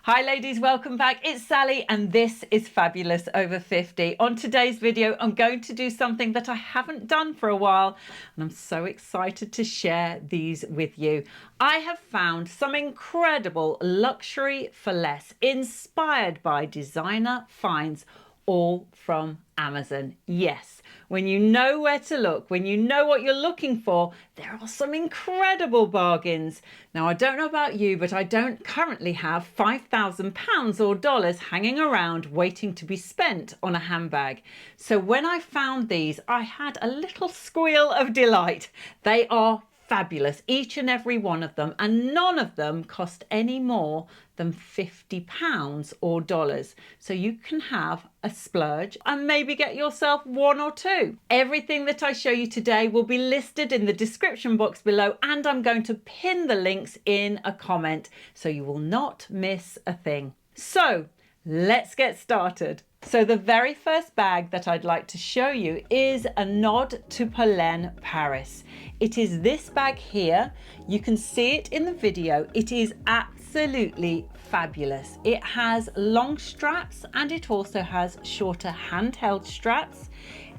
Hi ladies, welcome back. It's Sally and this is Fabulous Over 50. On today's video, I'm going to do something that I haven't done for a while and I'm so excited to share these with you. I have found some incredible luxury for less inspired by designer finds, all from Amazon. Yes, when you know where to look, when you know what you're looking for, there are some incredible bargains. Now, I don't know about you, but I don't currently have £5,000 or dollars hanging around waiting to be spent on a handbag. So when I found these, I had a little squeal of delight. They are fabulous, each and every one of them, and none of them cost any more than £50 or dollars. So you can have a splurge and maybe get yourself one or two. Everything that I show you today will be listed in the description box below, and I'm going to pin the links in a comment so you will not miss a thing. So let's get started. So the very first bag that I'd like to show you is a nod to Polène Paris. It is this bag here. You can see it in the video. It is absolutely fabulous. It has long straps and it also has shorter handheld straps.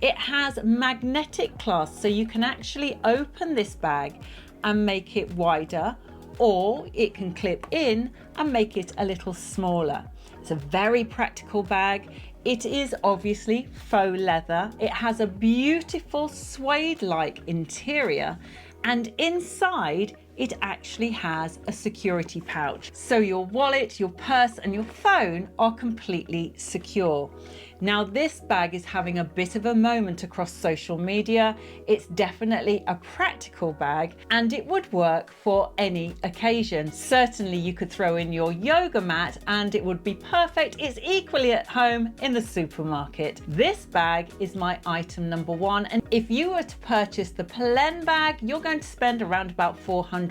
It has magnetic clasps, so you can actually open this bag and make it wider, or it can clip in and make it a little smaller. It's a very practical bag. It is obviously faux leather. It has a beautiful suede-like interior, and inside it actually has a security pouch. So your wallet, your purse and your phone are completely secure. Now this bag is having a bit of a moment across social media. It's definitely a practical bag and it would work for any occasion. Certainly you could throw in your yoga mat and it would be perfect. It's equally at home in the supermarket. This bag is my item number one, and if you were to purchase the Polène bag, you're going to spend around about £400.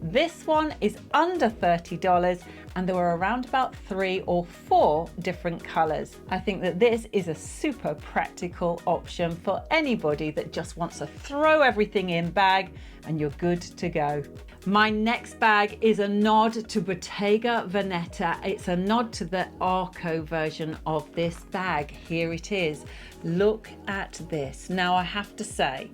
This one is under $30 and there were around about 3 or 4 different colours. I think that this is a super practical option for anybody that just wants a throw everything in bag and you're good to go. My next bag is a nod to Bottega Veneta. It's a nod to the Arco version of this bag. Here it is. Look at this. Now I have to say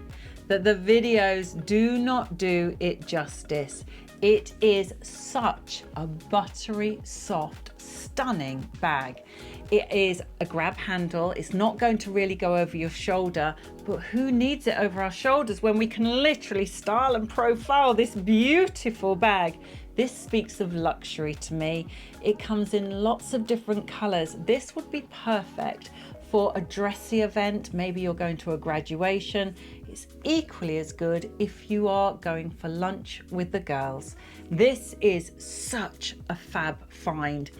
that the videos do not do it justice. It is such a buttery, soft, stunning bag. It is a grab handle. It's not going to really go over your shoulder, but who needs it over our shoulders when we can literally style and profile this beautiful bag? This speaks of luxury to me. It comes in lots of different colors. This would be perfect for a dressy event. Maybe you're going to a graduation. It's equally as good if you are going for lunch with the girls. This is such a fab find.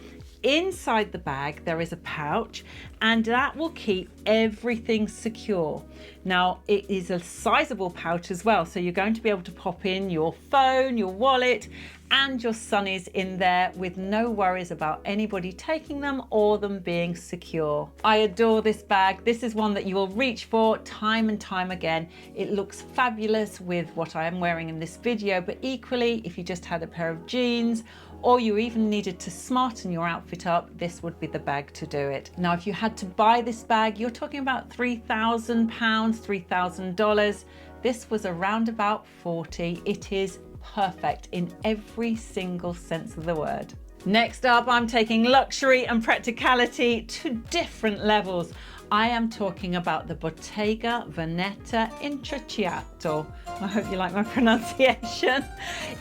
Inside the bag there is a pouch and that will keep everything secure. Now it is a sizable pouch as well, so you're going to be able to pop in your phone, your wallet and your sunnies in there with no worries about anybody taking them or them being secure. I adore this bag. This is one that you will reach for time and time again. It looks fabulous with what I am wearing in this video, but equally if you just had a pair of jeans or you even needed to smarten your outfit up, this would be the bag to do it. Now, if you had to buy this bag, you're talking about £3,000, $3,000. This was around about 40. It is perfect in every single sense of the word. Next up, I'm taking luxury and practicality to different levels. I am talking about the Bottega Veneta Intrecciato. I hope you like my pronunciation.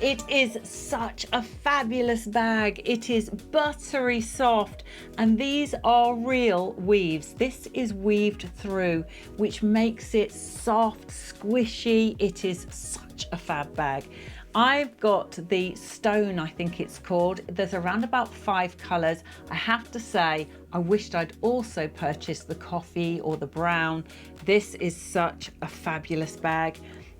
It is such a fabulous bag. It is buttery soft and these are real weaves. This is weaved through, which makes it soft, squishy. It is such a fab bag. I've got the stone, I think it's called. There's around about 5 colours. I have to say, I wished I'd also purchased the coffee or the brown. This is such a fabulous bag.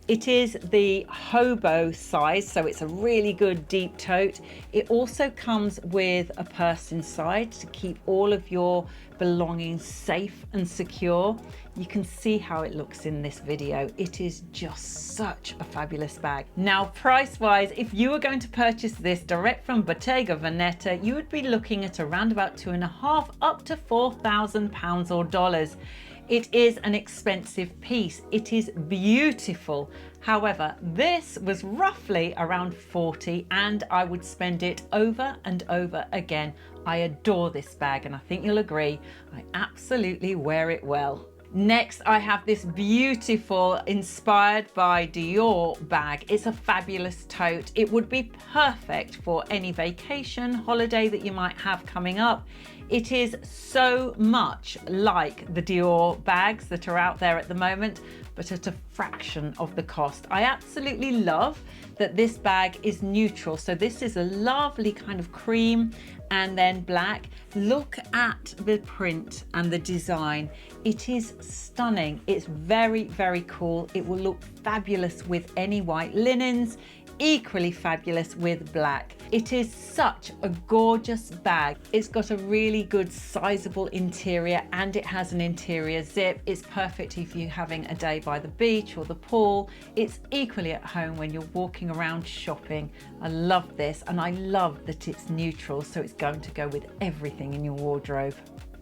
It is the hobo size, so it's a really good deep tote. It also comes with a purse inside to keep all of your belongings safe and secure. You can see how it looks in this video. It is just such a fabulous bag. Now, price-wise, if you were going to purchase this direct from Bottega Veneta, you would be looking at around about £2,500 up to £4,000 or dollars. It is an expensive piece. It is beautiful. However, this was roughly around 40 and I would spend it over and over again. I adore this bag and I think you'll agree, I absolutely wear it well. Next, I have this beautiful inspired by Dior bag. It's a fabulous tote. It would be perfect for any vacation, holiday that you might have coming up. It is so much like the Dior bags that are out there at the moment, but at a fraction of the cost. I absolutely love that this bag is neutral. So this is a lovely kind of cream and then black. Look at the print and the design. It is stunning. It's very, very cool. It will look fabulous with any white linens, equally fabulous with black. It is such a gorgeous bag. It's got a really good sizable interior and it has an interior zip. It's perfect if you're having a day by the beach or the pool. It's equally at home when you're walking around shopping. I love this and I love that it's neutral, so it's going to go with everything in your wardrobe.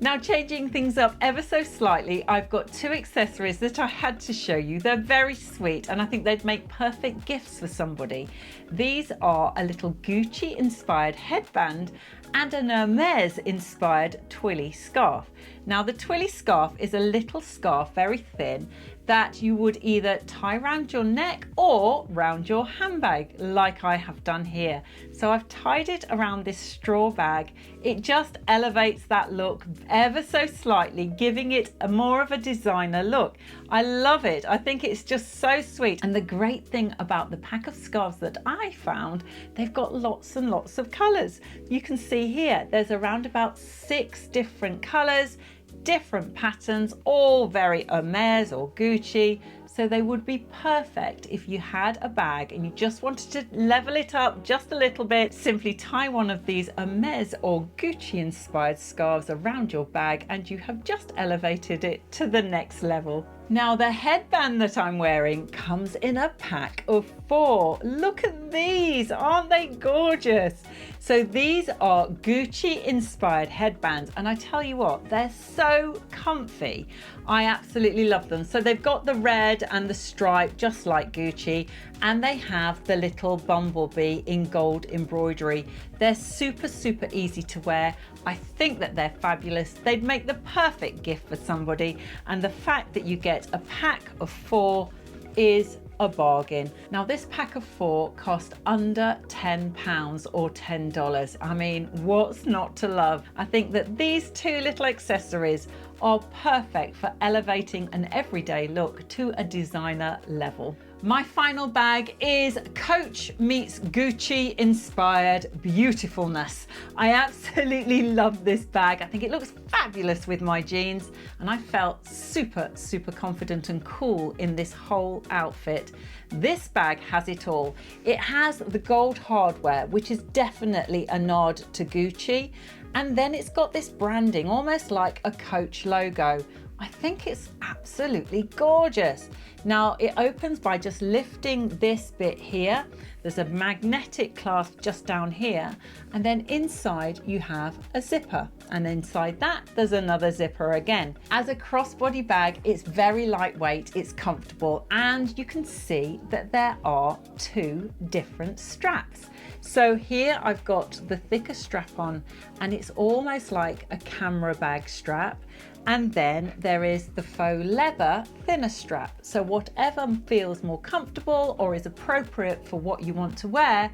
Now, changing things up ever so slightly, I've got two accessories that I had to show you. They're very sweet and I think they'd make perfect gifts for somebody. These are a little Gucci inspired headband and an Hermes inspired Twilly scarf. Now, the Twilly scarf is a little scarf, very thin, that you would either tie around your neck or round your handbag like I have done here. So I've tied it around this straw bag. It just elevates that look ever so slightly, giving it a more of a designer look. I love it. I think it's just so sweet. And the great thing about the pack of scarves that I found, they've got lots and lots of colors. You can see here, there's around about 6 different colors, different patterns, all very Hermes or Gucci. So they would be perfect if you had a bag and you just wanted to level it up just a little bit. Simply tie one of these Hermes or Gucci inspired scarves around your bag and you have just elevated it to the next level. Now, the headband that I'm wearing comes in a pack of 4. Look at these, aren't they gorgeous? So these are Gucci inspired headbands and I tell you what, they're so comfy. I absolutely love them. So they've got the red and the stripe just like Gucci, and they have the little bumblebee in gold embroidery. They're super, super easy to wear. I think that they're fabulous. They'd make the perfect gift for somebody, and the fact that you get a pack of 4 is a bargain. Now, this pack of 4 cost under £10 or $10. I mean, what's not to love? I think that these 2 little accessories are perfect for elevating an everyday look to a designer level. My final bag is Coach meets Gucci inspired beautifulness. I absolutely love this bag. I think it looks fabulous with my jeans and I felt super, super confident and cool in this whole outfit. This bag has it all. It has the gold hardware, which is definitely a nod to Gucci. And then it's got this branding, almost like a Coach logo. I think it's absolutely gorgeous. Now, it opens by just lifting this bit here. There's a magnetic clasp just down here, and then inside you have a zipper, and inside that there's another zipper again. As a crossbody bag, it's very lightweight, it's comfortable, and you can see that there are 2 different straps. So here I've got the thicker strap on, and it's almost like a camera bag strap. And then there is the faux leather thinner strap. So whatever feels more comfortable or is appropriate for what you want to wear,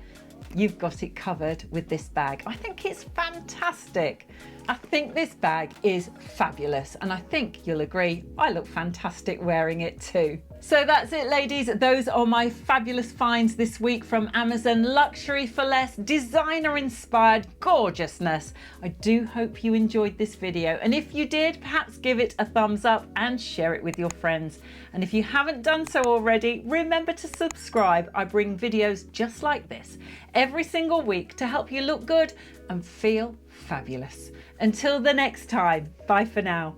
you've got it covered with this bag. I think it's fantastic. I think this bag is fabulous, and I think you'll agree I look fantastic wearing it too. So that's it, ladies. Those are my fabulous finds this week from Amazon. Luxury for less, designer inspired gorgeousness. I do hope you enjoyed this video, and if you did, perhaps give it a thumbs up and share it with your friends. And if you haven't done so already, remember to subscribe. I bring videos just like this every single week to help you look good and feel fabulous. Until the next time, bye for now.